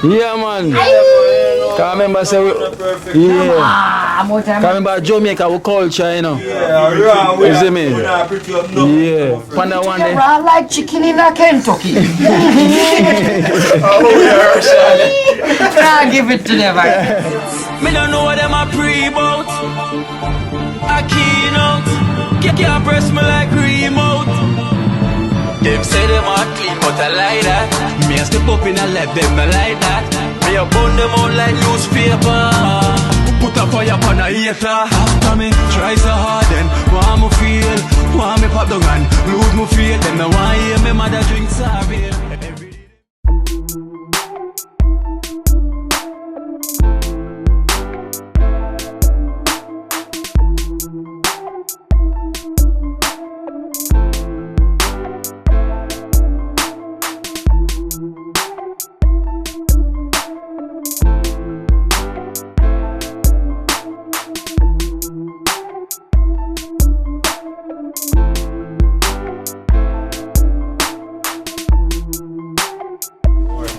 Yeah, man. Can't remember say yeah. Can't remember Jamaica we culture, you know. Yeah, you see me? Yeah. Panda one day. I like chicken in a Kentucky. I'll give it to them. Me don't know what them a pre-bout. A keynote. Can't press me like remote. Them say them are clean, but I like that. Me a step up in a left, them I like that. Me a burn them out like newspaper. Put a fire upon a hater. After me, try so hard then want me feel, want me pop down and lose me feel. Them no want hear me mother drink sorry.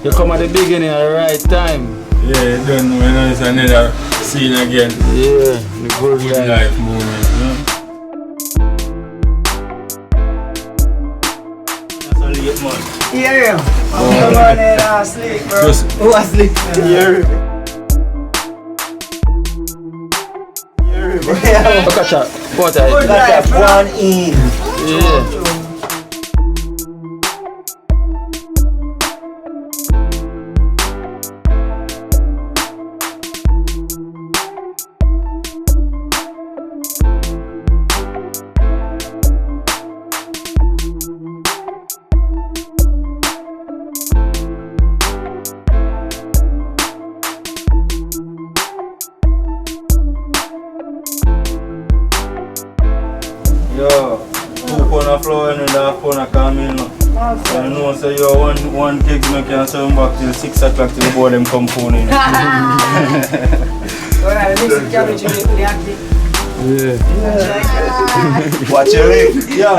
You come at the beginning at the right time. Yeah, don't know when it's another scene again. Yeah, the good life moment, you know? That's all you get, man. Yeah, I'm going to sleep, bro. Who asleep? Yeah. Look at that. What I Good life, one in. yeah. Yo, 2 pound of flour and half pound of caramel. So you know, so you one cake you can serve back till 6 o'clock till the boy them come phone in. Yeah. Watch your leg. Yeah.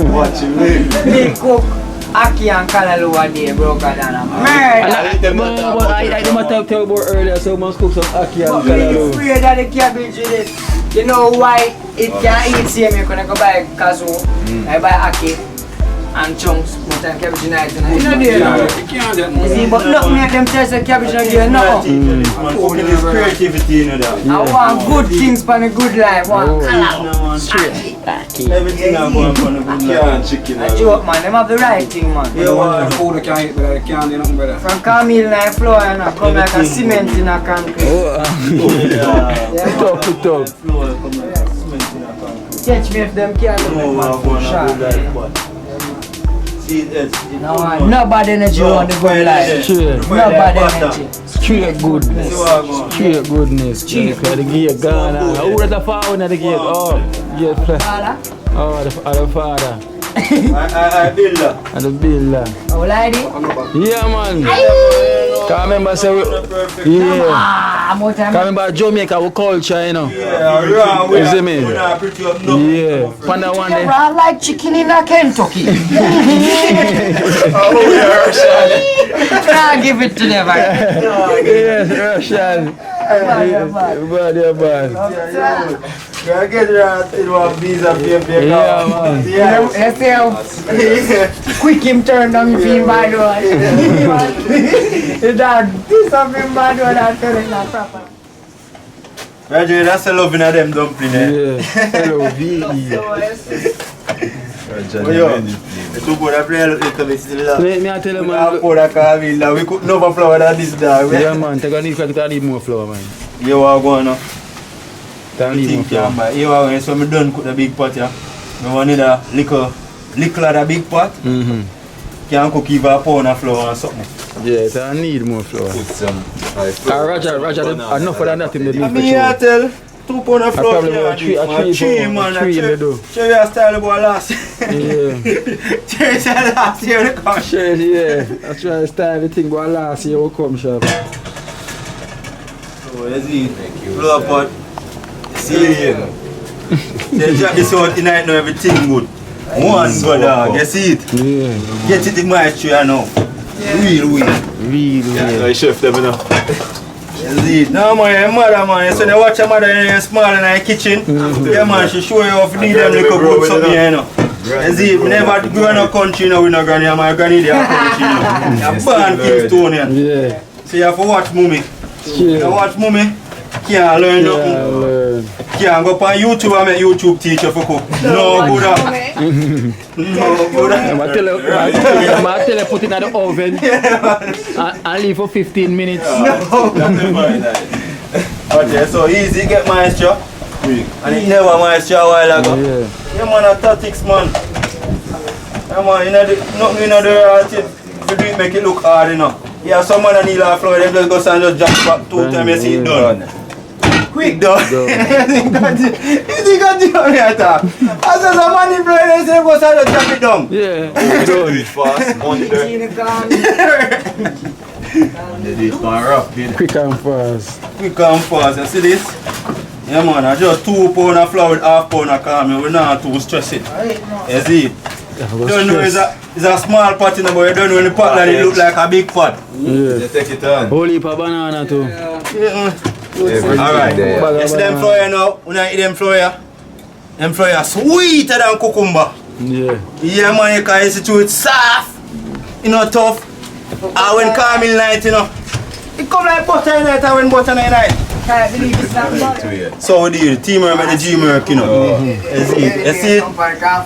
Watch your leg. Big cook. Aki and Kalalu are there broker than a man. I don't tell about earlier, so we must cook some Aki and But I'm Callaloo. afraid that the cabbage in it. You know why it can't eat same? You're gonna go buy Kazu, I buy Aki and chunks, but I'm cabbage in it. You know there now. You see, but look me at them taste the cabbage in there now. It's creativity in there. I want good things for a good life. Want Everything I want for the good life. Chicken. a joke, man. Them have the right thing, man. Food can't eat, but I can't do nothing better. From Camille and flour and come like a cement in a concrete. Tough. Catch me if them can't do it. Nobody energy on the good life. Straight. Nobody energy. Straight goodness. Straight goodness. The gear gone. Who is the father in the gear? Oh, yeah. Oh, the father. I build that. And the builder. Oh, lady? Yeah, man. Can't remember say yeah. Can't remember Jamaica we culture, you know. Yeah, you see me? Yeah. Panda one day. I like chicken in a Kentucky. I'll give it to them. Yes, Russian. Bad. I get that it was visa paper. Yeah, man. Let's see quick him turn down if he bad one. This of him bad one and turn it not proper. Roger, that's the love in them dumpling, eh? Yeah. Hello, V.E. The two boys play a little bit still. Me I tell you, We man. have powder caramel. We cook no more flour than this dog. Yeah, man. Take a need more flour, man. You are going now. I need more flour. You are going, so I done cook the big pot, yeah. I want a little of the big pot. Can cook even a pound of flour or something. Yes, I need more flour. Put some Roger, enough of that in the I leaf. mean, I tell 2 pound of flour. Probably about three in the dough. Show you a style about last. Yeah. Cheers, last year to come. Sure, yeah. I try to style the thing, but last year will come sharp. So, you see, flour pot. See, they drop this out tonight now, everything good. One go dog, you see it? Yeah. Get it in my tray now. Real weed. Really? I chef them enough. Indeed. No man, your mother man, so you watch your mother in your small in the kitchen. Yeah man, she show you how to do them little good something here, you know. You see, we never grow in a country, you know, with no granny, and my granny there country, you know. You're born Kingstonian. Yeah. So you have to watch mummy. You watch mummy, can't learn nothing. Can't go up on YouTube and make YouTube teacher for cook. No good. No good. I tell you, put it in the oven and leave for 15 minutes. Okay, so easy, get moisture. And it never moisture a while ago. Yeah man, a tactics man. Yeah man, you know nothing in the right thing. If you do it, make it look hard, you know. Yeah, some man need a flour, they just go and just jump back 2 times, you see it done. Quick done. You think that you know me at all? As some man in flour, they say go and just jump it down. Yeah. Do it fast, on there. Quick and fast. Quick and fast, you see this? Yeah man, I just 2 pounds of flour with half pound of caramel, we're not too stress it. You see? You don't know it's a small pot in the boy, you don't know in the pot like it look like a big pot. Yeah. You take it on. Whole heap of banana too. Alright, you see them flour now, when I eat them flour, sweeter than cucumber. Yeah. Yeah man, you can see it soft, you know, tough. And when caramel night, you know, it come like butter in night and when butter in night. Can't believe it's not butter. So we do the teamwork with the G-Merc, you know. You see,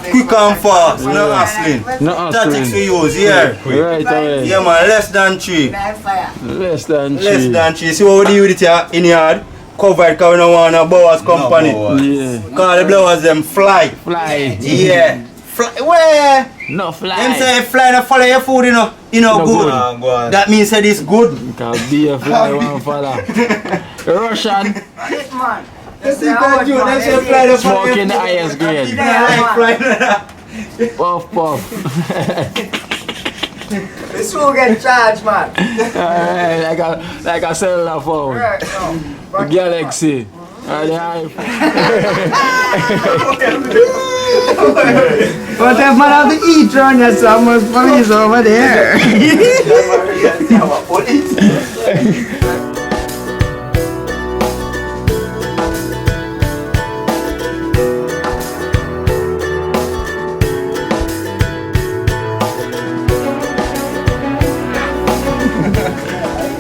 quick and fast, no hustling. No hustling. Tactics we use, yeah. Right away. Yeah man, less than 3. Less than 3. Less than 3. See what we do with it here in yard? Covered because we don't want a Bowers company. Yeah. Because the blowers them fly. Fly. Yeah. Fly. Where? No fly. Them say fly not follow your food, you know. You know No good. good. That means that it's good. Can be a fly one fella. Russian. Smoking the highest grade. Puff puff. This will get charged, man. Alright, like a cellular phone. Right, no. Galaxy. Or the iPhone. But if man have to eat around here, so I must police over there.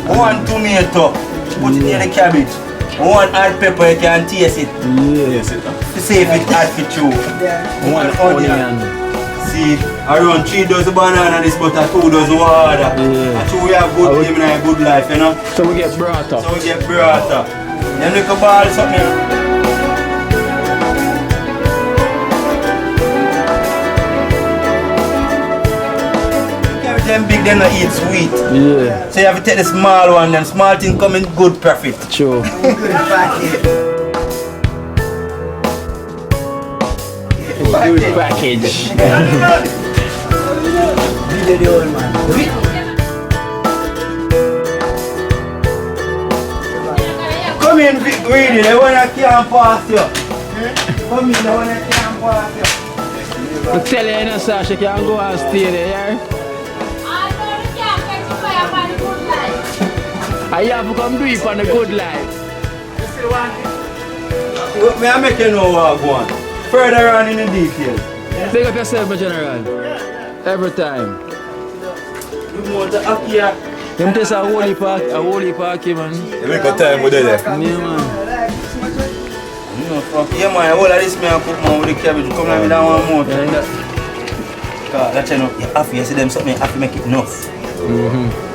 One tomato, put it near the cabbage. One hot pepper, you can taste it. Yes. To see if it hot for you. One onion. See, around 3 dozen banana, this butter, 2 dozen water. Yeah. And so we have good living and a good life, you know. So we get brought up. So we get brought up. Then we can ball something. Them big, them not eat sweet. Yeah. So you have to take the small one, them small thing come in good profit. True. Good package. Come in big greedy, they want to can't pass you. Come in, they want to can't pass you. I tell you, no, sir, she can go and stay there, yeah? I have to come do it for the good life. May I make you know what I want? Further on in the details. Big up yourself, my general. Every time. You want the Akia? Them taste a holy parky, man. You make a time with it there. Yeah, man. Yeah man, all of this me I cook man with the cabbage. Come like me down one more. Yeah, That's you know, you see them something, you have to make it enough.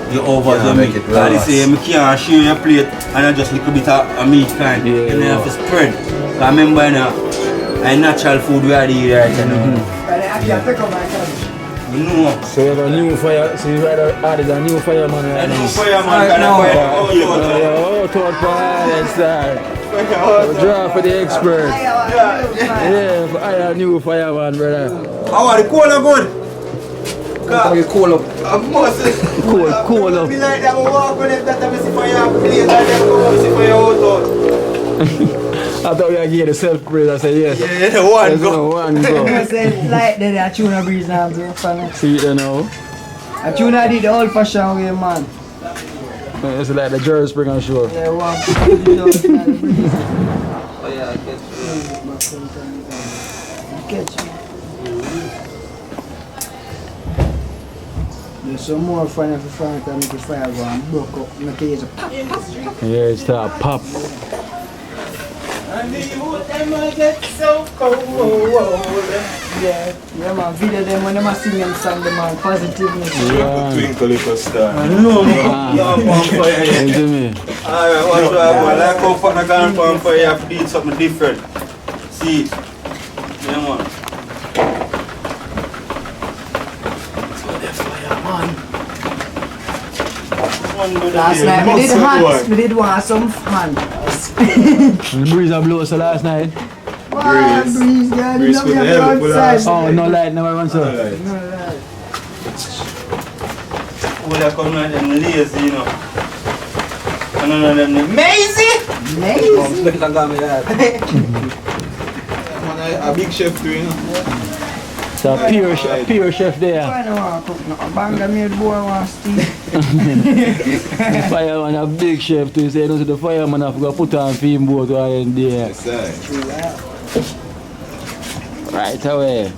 You over Yeah, the make meat. it Like they last. say, I can't share your plate and I just little bit of meat kind. Yeah, You yeah. have to spread. I remember you know, natural food we are eating right now. You know. So we have a new fire, so you added a new fireman right I know now. fireman can Oh, third pilot star. Draw for the expert. Yeah, I a new fireman, brother. How are the cola good? You call up. I must Cool up. be like that, I walk on them that I see for your place and then come up see for your house. I thought we were getting the self-praise. I said yes. Yeah, one There's no go. one go. Like that, tuna breeze now, bro. See it now. I tune I did the old fashioned way, man. It's like the Jerry Springer show. Yeah, one. Oh yeah, I get Catch me. There's some more fun if you find time make the fire go and broke up. Make it a pop. Yeah, it's that pop. Yeah, man, video them when them sing them song, the man, positiveness. Yeah. Twinkle little star. No, you're on fire. Into me. Alright, what's up, man? Like how partner gone on fire, you have to do something different. See it. Yeah, man. Last night we did want some fun. The breeze a blow so last night. Wow, breeze, girl, you Breeze know we could have help with outside. us. Oh, no light, never run so. No light. Well, I come like them lazy, you know. And none of them lazy. Lazy. Look at that. Man, a big chef too, you know. It's a pure chef there. Why don't want to cook no? Banga made boy want steam. The fireman a big chef too. He say no to the fireman have to go put on film boat while in there. Right away.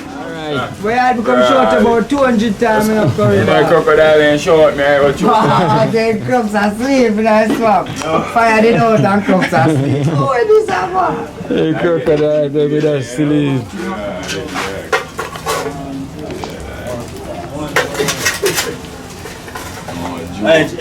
Alright. We had become short about 200 times in a corridor. crocodile ain't short, man. What you The crooks asleep in the swamp. Fire it out and crooks asleep. Oh, it is a man. Hey, crocodile, they be that sleep. Edge.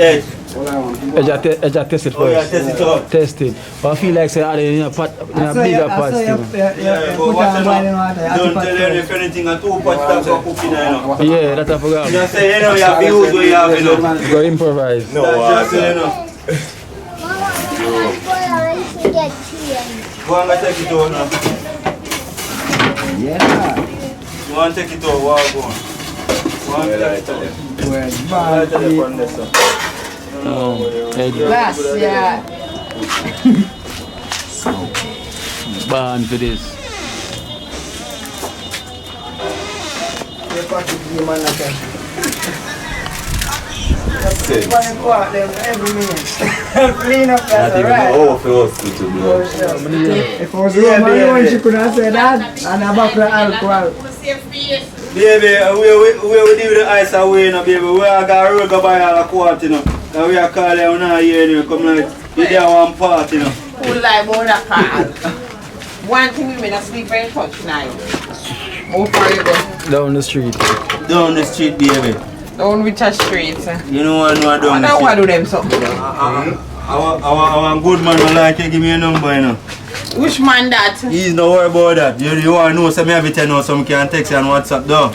I test it Oh, yeah, first. test it out. Test it. But I feel like say in a pot, in a bigger pot still. Yeah, but Put watch on it boiling now. water. Don't tell them if anything at all, but that's what cooking, you know. Yeah, that I forgot. Just say, you know, you have to use what you have, you know. Go improvise. No, That's just, you know. To get tea. Go and take it out now. Yeah. You want to take it out, walk on. Go and take it out. Well, Right bad. on the front there, sir. Glass, yeah. Born for this. You got to be man like that. Six. One o'clock them every minute. Clean up Not that, even right? the overflow to do. If I was Roman, you want she could have said that and a bottle of alcohol. Baby, we deal with the ice away, you know, baby. We are going to go buy all the quart, you know. And we are calling you now here, you know. Come like, you there one part, you know. Who like more than car? One thing women are sleep very touch night. How far you go? Down the street. Down the street, baby. Down which street? You know what, no, down the I want to street. do them something. Our good man will like you, give me a number, you know. Which man that? He's not worried about that. You want to know, so me have to tell you, so I can text you on WhatsApp, though.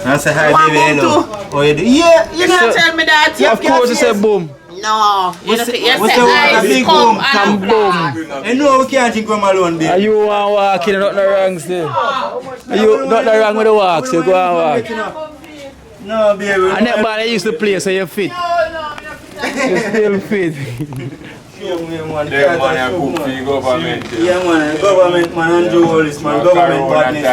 And say hi, One baby, boom hello. too. Oh, you do? Yeah. You gonna tell me that? Of course, it's a boom. No. You What's say the- what's the ice, one? Big come boom, and boom. You know we can't think we're alone, Are baby. you want walking, not the wrong still? Are you not the wrong with the walk, so go and walk. No, baby. And that man I used to play, so you're fit. You're still fit. Them man a cook for the government. Yeah, man. Government, man. Andrew Hollis, man. Government badness,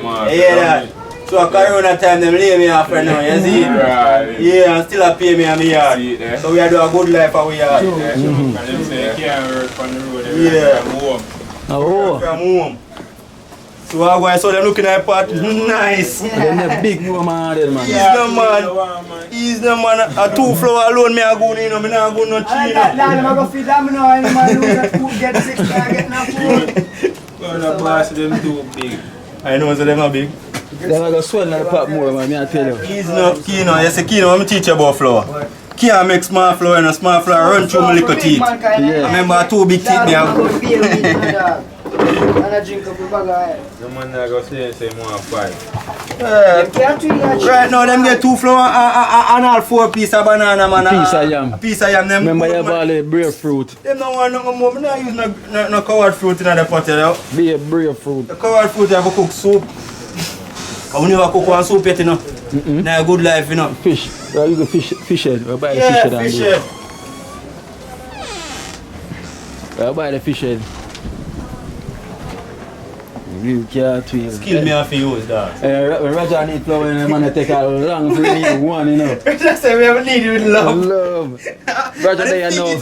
man. Yeah, that. So a corona time, them lay me off right now, you see? Right. Yeah, and still a pay me on my yard. See it there? So we are doing a good life for we yard. And them say you can't work on the road. Yeah. From home. Oh, From home. So I go and saw them looking at pot. Nice. then the big woman there, man. He's the man. He's the man. A 2 floor alone, me a go, you know. Me not go no And tree, that you know. I'm going to feed them now. And man lose that food, get sick, and get no food. Well, the boss them too big. I know, so them are big. Then I go swell in the pot more, man, I tell you. He's not Kino. You see, Kino, I'm teach you about flour. Can't make small flour and a small flour run through my little teeth. I remember 2 big teeth me have. And I drink up a bag of ice. The man that go say more 5. Can't drink that shit. Right now, them get 2 flour and all 4 pieces of banana, man. Piece of yam. A piece of yam. Them Remember you good, have man. all the brave fruit. Them don't want nothing more. I'm not using no covered fruit in the pot, you know. Be a brave fruit. The covered fruit, you have to cook soup. I will never cook one soup yet, you know. Now a good life, you know. Fish. We use the fish head. We buy the Yeah, fish head. fish and head. do. We buy the fish head. You can't twist. Skill me off use that. When Roger need flow and the man take a long to need one, you know. Just say we have need with love. Love. Roger there you know.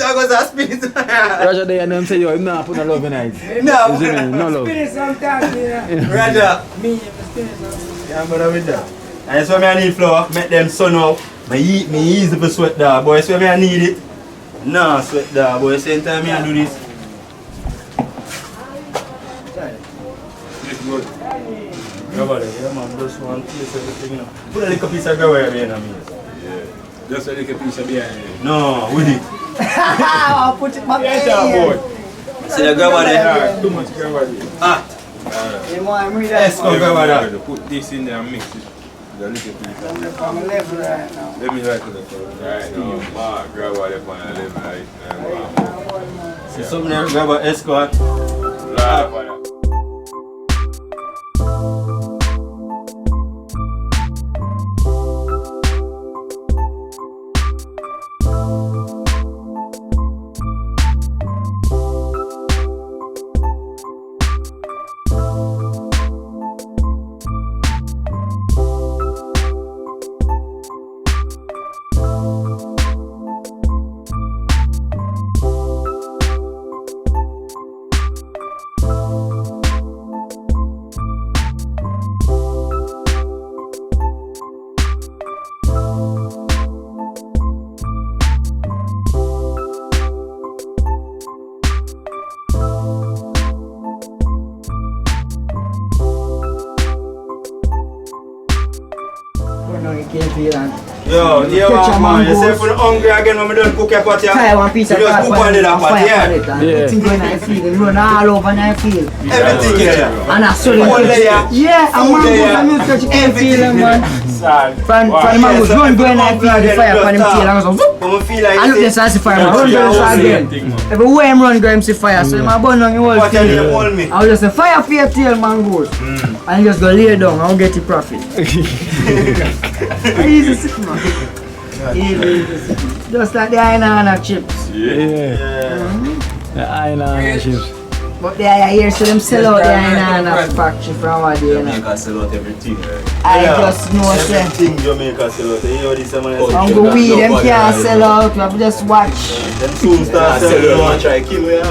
Roger there you know him say yo, him not put no love in it. No. You see me? No love. Spin it sometimes, yeah. Roger. Me, if I spin it sometimes. Yeah, I'm gonna with that. And so me I need flour, make them sun out. Me easy for sweat dog, boy. So me I need it. Nah, sweat dog, boy. Same time me I do this. It's good. Grab it, yeah man, just one piece everything, you know. Put a little piece of gravel here, I mean. Yeah. Just a little piece of behind it. No, with it. I'll put it back Yes, in. boy. See the gravel there? Yeah, too much gravel. Ah, You want me that? let's go gravel there. Put this in there and mix it. The little piece. I'm level right now. Let me write to the front. Right now, Mark, gravel up on the level right now. See something there, gravel escort. Laugh on it. Yo, yeah, man, you say for the hungry again when we don't cook your pot, yeah? Try one piece of You just cook on the pot, yeah? Everything going on your field, run all over on your field. Everything, yeah? And I saw One layer. Yeah, and mangoes and milk touch can't feel them, man. From the mangoes, run going on your field, the fire from them tail and go so But I feel like I look this as the fire, man. Run going so again. Everywhere I'm run, go see fire, so my burn on your whole what you field. hold me? I'll just say fire for your tail, mangoes. And just go lay down, I'll get the profit. Easy sick, man. Easy. Just like the iron chips. Yeah. The island chips. But they are here, so them sell out the iron factory from what they know. Jamaica sell out everything, right? I just know, say. Everything Jamaica sell out. You know this man. I'm go weed, them can't sell out, we have to just watch. Them soon start selling out. Try kill me,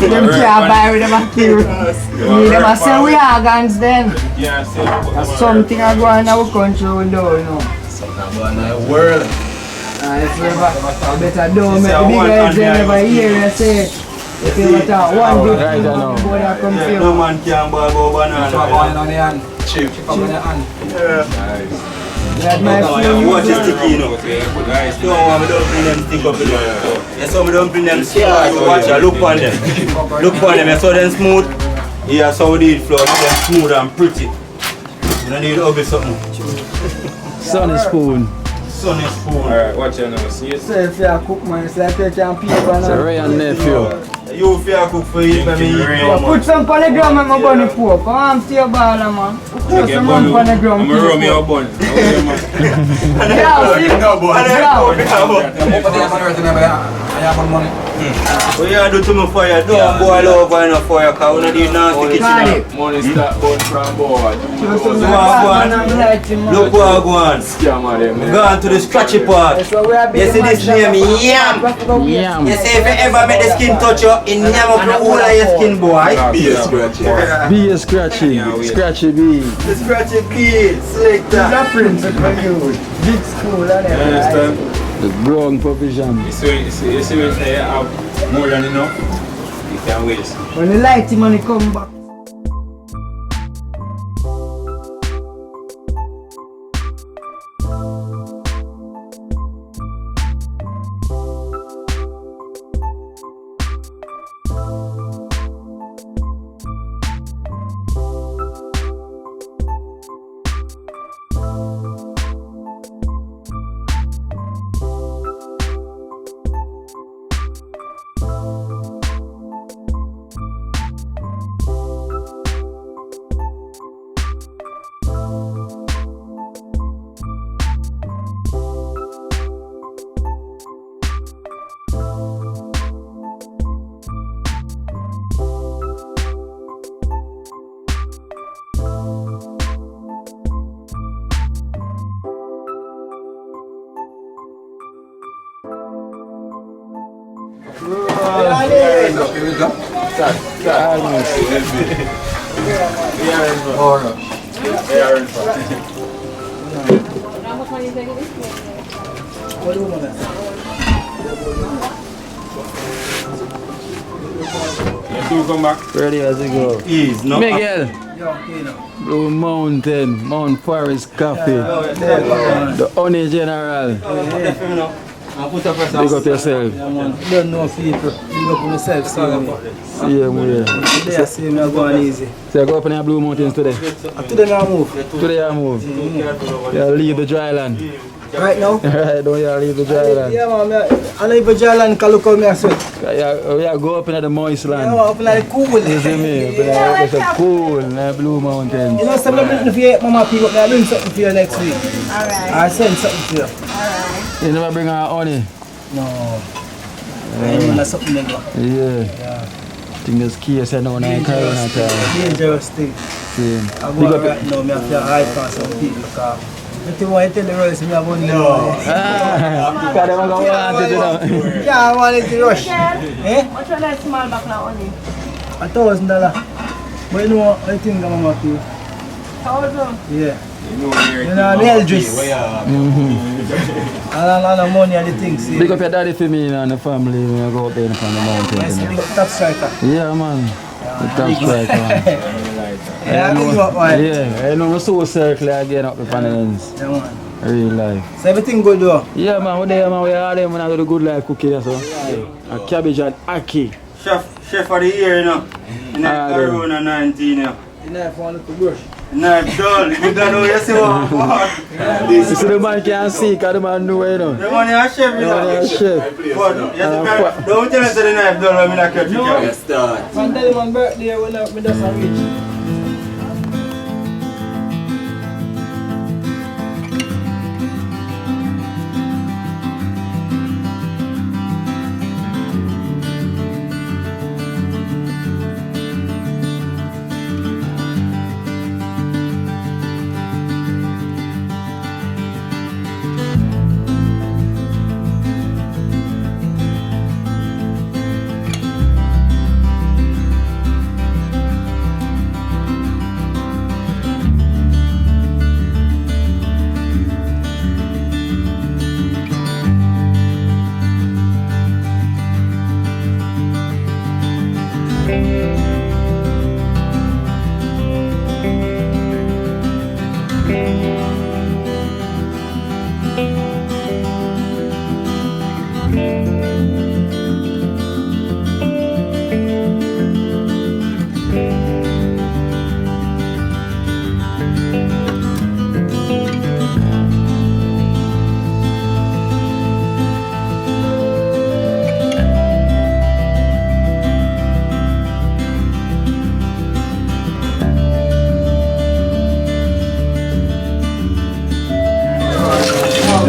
Them can't buy with them a kill. We them a sell we organs then. Yeah, That's something I go on in our country, we don't know. Something about the world. If you ever, better don't make the big guys never hear you say. If you ever talk one big Right, I thing, know. boy, I come No feel. man can buy about banana. Chip. That's my feeling. Watch it sticky, you know. Don't want me don't bring them stick up, you know. Yes, so me don't bring them stick up. Watch it, look on them. Look on them, you saw them smooth. Yeah, so we need flour, make them smooth and pretty. You don't need ugly something. Sunny spoon. Sunny spoon. Alright, watch it now. See it? So if you cook, man, it's like you can pay for It's a now. Ray and nephew. You fear cook for you, let me eat no Put some on the ground and my bunny pork. Come on, stay a baller, man. Put some on the ground. I'm a roll me a bun. Yeah, see? What you do to me fire? Don't boil over in a fire, because we don't need nasty kitchen. Money start going from board. Look what I go on. Go on to the scratchy part. You see this name, yam. Yam. You see if you ever make the skin touch you, it yam up the whole of your skin, boy. Be a scratchy. Scratchy bee. The scratchy bead, slick that. Big school, You understand? The growing provision. You see when you have more than enough, you can waste. When the light money come back. Almost. You come back. Ready as it go. Ease, no? Miguel. Blue Mountain, Mount Forest Coffee. The Honey General. Big up yourself. Don't know people. Big up myself, see me. See you, man. Today I see me going easy. So you go up in the Blue Mountains today? Today I move. Today I move. You leave the dry land. Right now? Right, don't you leave the dry land. Yeah, man. I leave a dry land because look how me I sweat. Yeah, go up in the moist Yeah, land. man, up in the cool. You see me? It's a cool in the Blue Mountains. You know, something for you, Mama, pick up. I'll bring something for you next week. Alright. I'll send something for you. You never bring her honey? No. I know that's something they got. Yeah. Think this case I know now in Corona time. Dangerous thing. See. I go right now, I have to hide from some people because if you want to tell the rest, I have one no. Because they want to want it, you know. Yeah, I want it to rush. Eh? What's your that small back now, honey? $1,000. But you know what I think I'm going to do? Yeah. You know, I'm Eldris. And a lot of money and the things. Big up your daddy for me and the family when I go up there on the mountain. Yes, big up top striker. Yeah, man. The top striker, man. Yeah, big up, man. Yeah, I know my soul circle again up the panels. Yeah, man. Real life. So everything good though? Yeah, man. We're there, man. We're all there, man. I do the good life cooking, so. A cabbage and ackee. Chef of the year, you know. In Corona 19, you know. The knife one little brush. Knife done. You don't know, you see what? You see the man can't see, because the man know, you know. The money a chef, you The man know. is chef. But, you see, don't tell us the knife done when I catch you. One day my birthday, when I just reach.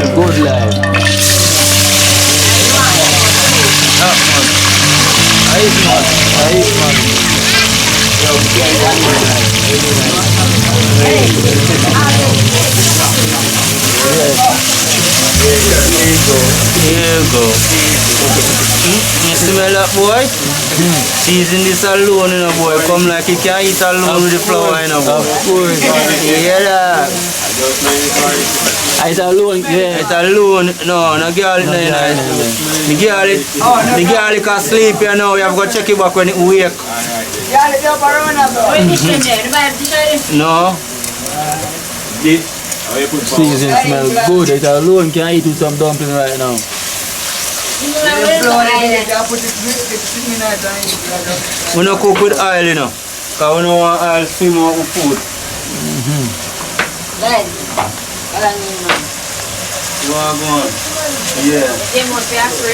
Good life. Here you go. You smell that, boy? Season this alone, you know, boy. Come like you can eat alone with the flour, you know, boy. Of course. Yeah, that. It's alone, yeah. It's alone. No, no girl, no, you know. The girl can sleep, you know. You have to go check it back when it wake. No. Season smells good. It's alone can eat with some dumpling right now. We don't cook with oil, you know. Because we don't want oil swim out with food. You want to go on? Yeah.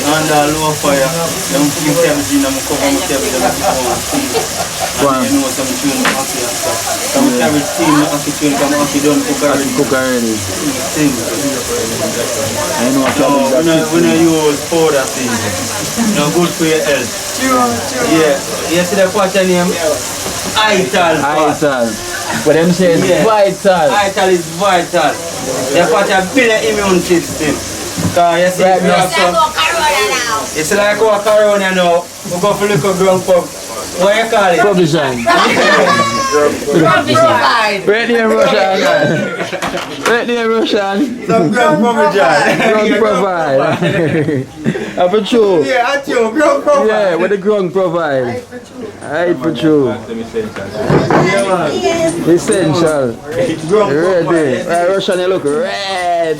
Under low fire. Then put my cabbage in and cover my cabbage and and you know some tune ackee and stuff. Some cabbage steam ackee tune, some ackee done cook already. Cook already. Steam. I know what We don't use powder thing. No good for your health. Yeah. You see the pot name? Ital pot. Ital. But them say it's vital. Ital is vital. The pot build the immune system. Because you see, we have some, it's like our corona now. We go for little ground pub. What you call it? Provision. Right near Russian. Right near Russian. Some ground provision. Grung provide. Have a true. Yeah, at you, ground provision. Yeah, what the grung provide. Right for true. Essential. Ready. Right, Russian, you look red.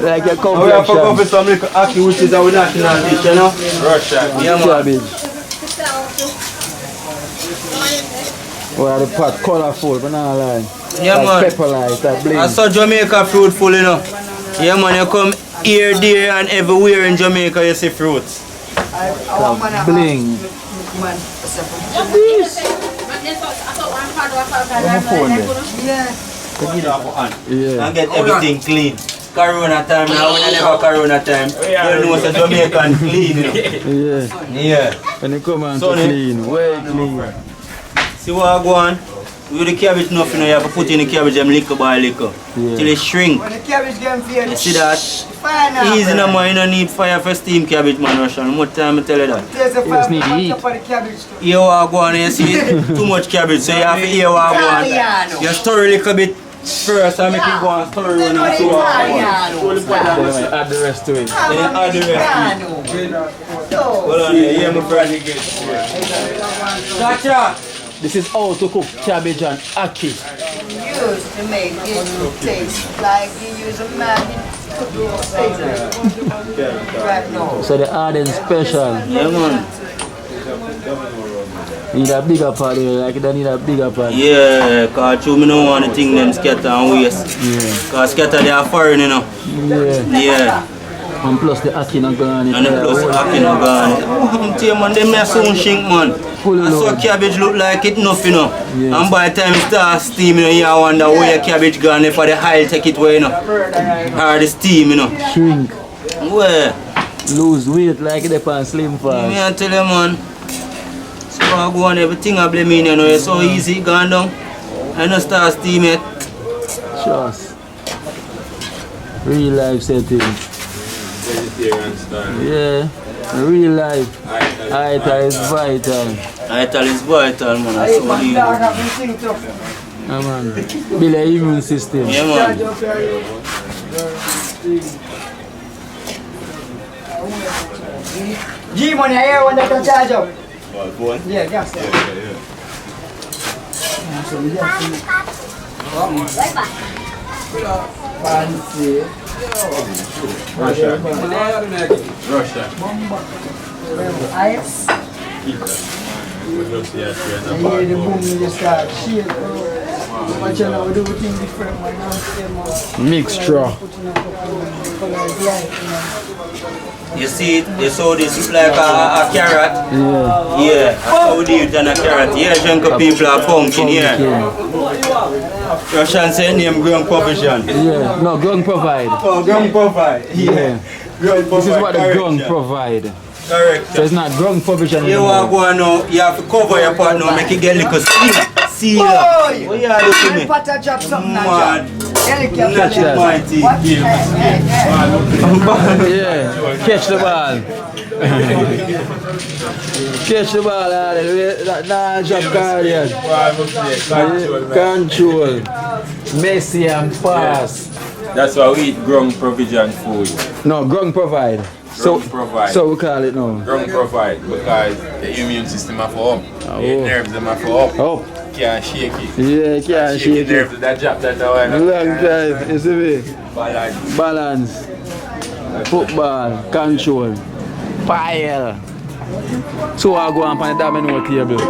Like your Oh, we have to go for complexion. some little ackee, which is our national dish, you know? Russia. Yeah, man. Cabbage. Well, the pot colorful, but not lie. Yeah, Like man. pepper light, that bling. I saw Jamaica fruit full, you know. Yeah, man, you come here, there, and everywhere in Jamaica, you see fruits. Bling. Yeah. And get everything clean. Corona time now, when I never Corona time, you know it's Jamaican clean, you know. Yeah. Yeah. When you come on to Sonny. clean, way clean. See what I go on? With the cabbage nothing, you have to put in the cabbage and liquor by liquor. Yeah. Till it shrink. When the cabbage get fed, You see that? fine now. Easy no man, you don't need fire for steam cabbage, man, Russian. What time I tell you that? There's a just need to fire eat. for the cabbage too. Here what I go on, you see too much cabbage, so you have to hear what I go on. You stir a little bit first and make it go and stir it and see what I go on. Then I add the rest to it. Then you add the rest to it. Hold on here, yeah, my friend. Gotcha! This is how to cook cabbage and ackee. Used to make it taste like you use a magnet to do a steak. Right now. So the Arden special. Yeah, man. Need a bigger pot there, like they need a bigger pot. Yeah, cause me don't want the thing them scatter and waste. Yeah. Cause scatter they are foreign, you know. Yeah. Yeah. And plus the ackee not gone. And the plus ackee no gone. Oh, tell you, man, them may soon shrink, man. Full And so load. cabbage look like it enough, you know. Yes. And by the time it starts steaming, you know, you wonder where your cabbage gone if the oil take it away, you know. Or the steam, you know. Shrink. Where? Lose weight like they on slim Me fast. I tell you, man. So I go on, everything I blame in, you know. It's so easy, gone down. And you start steam it. Just. Real life settings. Vegetarian style. Yeah. Real life. Ital is vital. Ital is vital, man. That's so easy. Yeah, man. Build a immune system. Yeah, man. G money here when they can charge up. What? Yeah, gas. Fancy. Russia. Russia. Ice. Just yes, And here the boom just start shake. Watch you now, we do things different. Man. Now same, Mixture. putting up light, You see it? You saw this it's like a carrot? Yeah. Yeah, that's how we do it on a carrot. Yeah, Janko people are pumpkin here. Russian say name Ground Provision. Yeah. No, Grung provide. Oh, Ground Provide. Yeah. Ground This is what the correct, Grung yeah. provide. Correct. So it's not Grung provision You want to anymore. go now, you have to cover your pot now, make it get little seal. Seal. Boy! What you are doing to me? Pata drop something Mad. now, Helicopter. Not that. mighty. What? Hey. Yeah. Catch the ball. Catch the ball, Allen. Nah, drop Guardian. Control. Messi and pass. That's why we eat Grung Provision food. No, Grung provide. Grung provide. So we call it now. Grung provide because the immune system have to up. The nerves them have to up. Oh. Can't shake it. Yeah, can't Shake shake the it. nerves that drop that away. Long time, you see me? Balance. Balance. Football, control, pile. So I go on the domino table.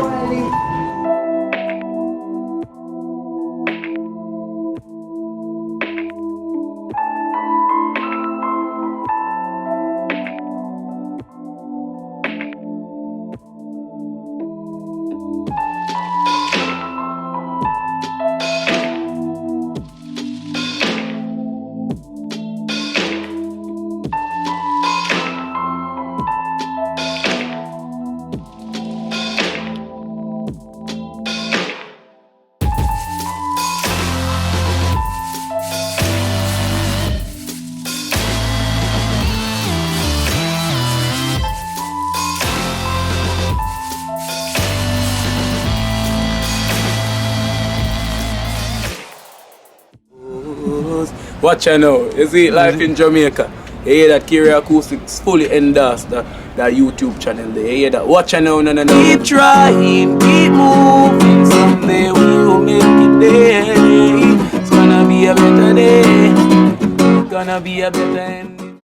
Watch out now. You see life in Jamaica. You hear that Kerry Acoustics fully endorsed that YouTube channel there. You hear that? Watch out now, no. Keep trying, keep moving. Someday we will make it there. It's gonna be a better day. Gonna be a better day.